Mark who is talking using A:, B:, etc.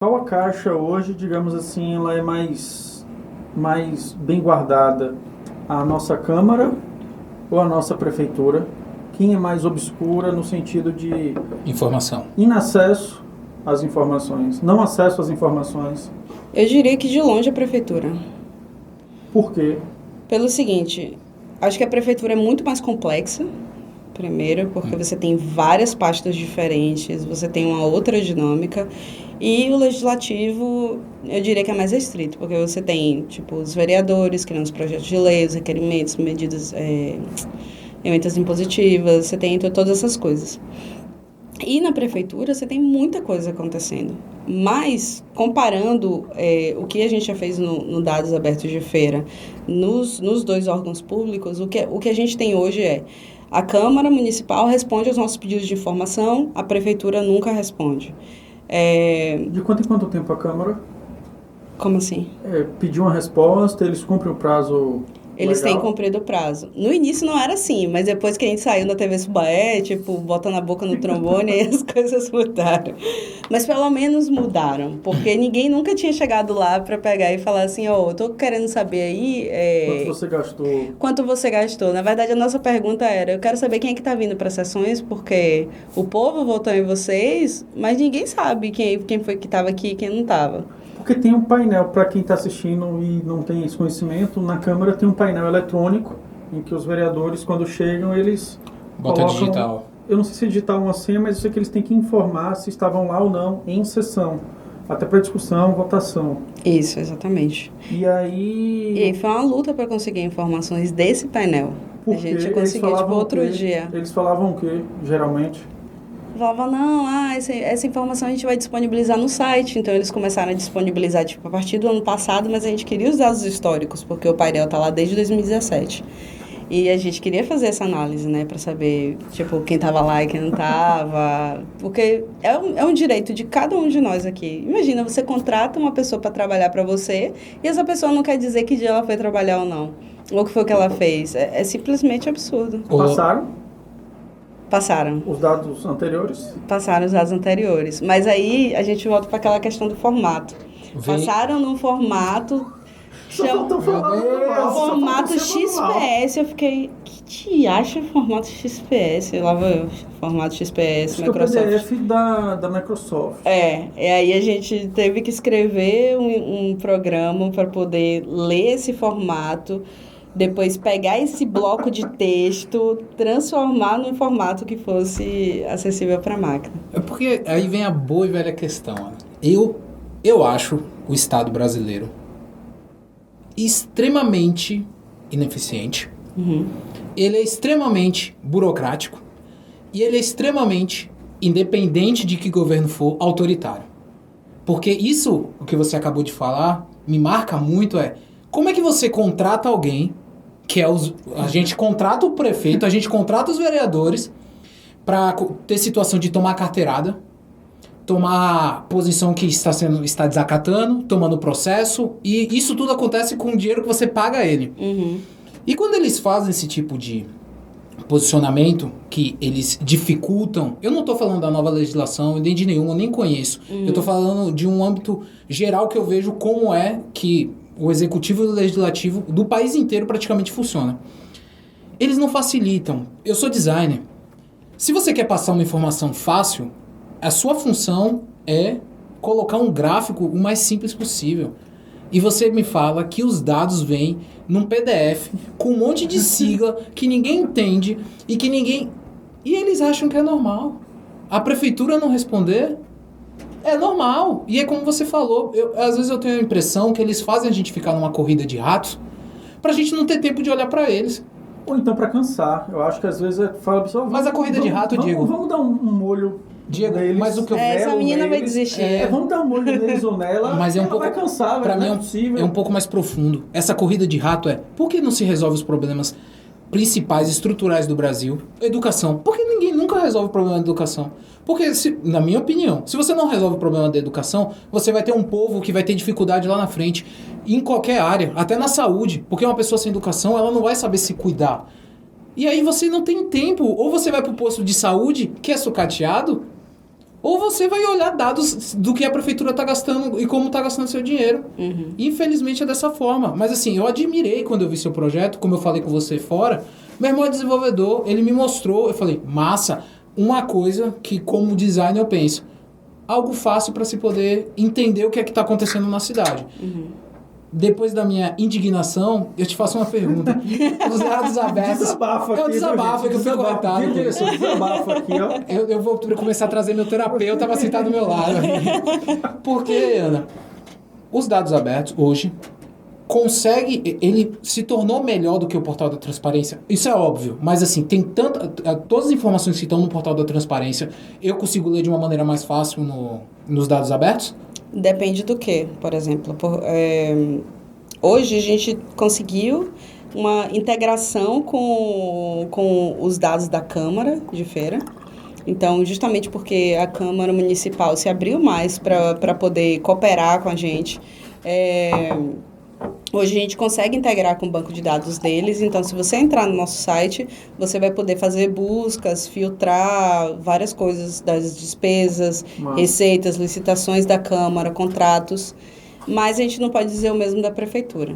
A: Qual a caixa hoje, digamos assim, ela é mais bem guardada? A nossa Câmara ou a nossa Prefeitura? Quem é mais obscura no sentido de
B: Informação.
A: inacesso às informações, não acesso às informações?
C: Eu diria que de longe a prefeitura.
A: Por quê?
C: Pelo seguinte, acho que a prefeitura é muito mais complexa, primeiro, porque você tem várias pastas diferentes, você tem uma outra dinâmica, e o legislativo, eu diria que é mais restrito, porque você tem, tipo, os vereadores criando os projetos de lei, os requerimentos, medidas, emendas impositivas, você tem todas essas coisas. E na prefeitura você tem muita coisa acontecendo. Mas, comparando o que a gente já fez no Dados Abertos de Feira, nos dois órgãos públicos, o que a gente tem hoje é a Câmara Municipal responde aos nossos pedidos de informação, a prefeitura nunca responde.
A: De quanto em quanto tempo a Câmara
C: Como assim?
A: pediu uma resposta, eles cumprem o prazo
C: Eles
A: legal?
C: têm cumprido o prazo. No início não era assim, mas depois que a gente saiu da TV Subaé, tipo, bota na boca no trombone, aí as coisas mudaram. Mas pelo menos mudaram, porque ninguém nunca tinha chegado lá para pegar e falar assim, eu tô querendo saber aí...
A: Quanto você gastou?
C: Quanto você gastou? Na verdade, a nossa pergunta era, eu quero saber quem é que tá vindo para as sessões, porque o povo votou em vocês, mas ninguém sabe quem foi que estava aqui e quem não estava.
A: Porque tem um painel, para quem está assistindo e não tem esse conhecimento, na Câmara tem um painel eletrônico em que os vereadores, quando chegam, eles
B: Bota
A: colocam,
B: digital.
A: eu não sei se é digital uma senha, mas eu sei que eles têm que informar se estavam lá ou não em sessão, até para discussão, votação.
C: Isso, exatamente.
A: E aí...
C: E aí foi uma luta para conseguir informações desse painel. A
A: porque
C: gente
A: eles
C: conseguiu, tipo,
A: falavam
C: outro
A: o quê?
C: dia.
A: Eles falavam o quê, geralmente?
C: Falava, não, essa informação a gente vai disponibilizar no site. Então, eles começaram a disponibilizar, tipo, a partir do ano passado, mas a gente queria os dados históricos, porque o painel tá lá desde 2017. E a gente queria fazer essa análise, né, para saber, tipo, quem tava lá e quem não tava. Porque é um direito de cada um de nós aqui. Imagina, você contrata uma pessoa para trabalhar para você e essa pessoa não quer dizer que dia ela foi trabalhar ou não. Ou o que foi que ela fez. É simplesmente absurdo.
A: Passaram
C: Passaram
A: os dados anteriores?
C: os dados anteriores. Mas aí a gente volta para aquela questão do formato. Passaram num formato...
A: Só faltou falar manual, só
C: formato
A: faltou ser manual.
C: XPS. Eu fiquei, que te acha formato XPS? Lá vai eu, formato XPS,
A: Acho que é o
C: Microsoft.
A: PDF da Microsoft.
C: E aí a gente teve que escrever um programa para poder ler esse formato, depois pegar esse bloco de texto, transformar num formato que fosse acessível para a máquina.
B: É porque aí vem a boa e velha questão, Ana. Eu acho o Estado brasileiro extremamente ineficiente. Ele é extremamente burocrático e ele é extremamente, independente de que governo for, autoritário. Porque isso, o que você acabou de falar, me marca muito como é que você contrata alguém, que é a gente contrata o prefeito, a gente contrata os vereadores para ter situação de tomar carteirada, tomar posição que está desacatando, tomando processo, e isso tudo acontece com o dinheiro que você paga a ele. E quando eles fazem esse tipo de posicionamento, que eles dificultam, eu não estou falando da nova legislação, nem de nenhuma, eu nem conheço, eu estou falando de um âmbito geral que eu vejo como é que o executivo e o legislativo do país inteiro praticamente funciona. Eles não facilitam. Eu sou designer. Se você quer passar uma informação fácil, a sua função é colocar um gráfico o mais simples possível. E você me fala que os dados vêm num PDF com um monte de sigla que ninguém entende e que ninguém... E eles acham que é normal. A prefeitura não responder é normal. E é como você falou, às vezes eu tenho a impressão que eles fazem a gente ficar numa corrida de ratos pra gente não ter tempo de olhar pra eles.
A: Ou então para cansar. Eu acho que às vezes fala pessoal,
B: Mas a corrida de rato, Diego...
A: Vamos dar um molho
B: Diego,
A: neles.
B: mas o que eu
C: essa menina vai desistir.
A: Vamos dar um molho neles ou nela.
B: Mas é um
A: ela
B: pouco,
A: vai cansar,
B: pra
A: não
B: mim
A: é possível.
B: é um pouco mais profundo. Essa corrida de rato por que não se resolve os problemas principais, estruturais do Brasil? Educação. Por que ninguém nunca resolve o problema da educação? Porque, na minha opinião, se você não resolve o problema da educação, você vai ter um povo que vai ter dificuldade lá na frente, em qualquer área, até na saúde. Porque uma pessoa sem educação, ela não vai saber se cuidar. E aí você não tem tempo. Ou você vai pro posto de saúde, que é sucateado, ou você vai olhar dados do que a prefeitura está gastando e como está gastando seu dinheiro. Infelizmente é dessa forma. Mas assim, eu admirei quando eu vi seu projeto, como eu falei com você fora. Meu irmão é desenvolvedor, ele me mostrou, eu falei, massa, uma coisa que como designer eu penso, algo fácil para se poder entender o que é que está acontecendo na cidade. Depois da minha indignação, eu te faço uma pergunta. Os dados abertos...
A: Desabafo aqui.
B: É um desabafo que eu fico irritado.
A: Desabafo aqui, ó.
B: Eu vou começar a trazer meu terapeuta para sentar do meu lado. Porque, Ana, os dados abertos hoje ele se tornou melhor do que o portal da transparência. Isso é óbvio, mas assim, tem todas as informações que estão no portal da transparência, eu consigo ler de uma maneira mais fácil nos dados abertos?
C: Depende do que, por exemplo. Hoje a gente conseguiu uma integração com os dados da Câmara de Feira. Então, justamente porque a Câmara Municipal se abriu mais para poder cooperar com a gente, hoje a gente consegue integrar com o banco de dados deles. Então, se você entrar no nosso site, você vai poder fazer buscas, filtrar várias coisas das despesas, receitas, licitações da Câmara, contratos. Mas a gente não pode dizer o mesmo da Prefeitura.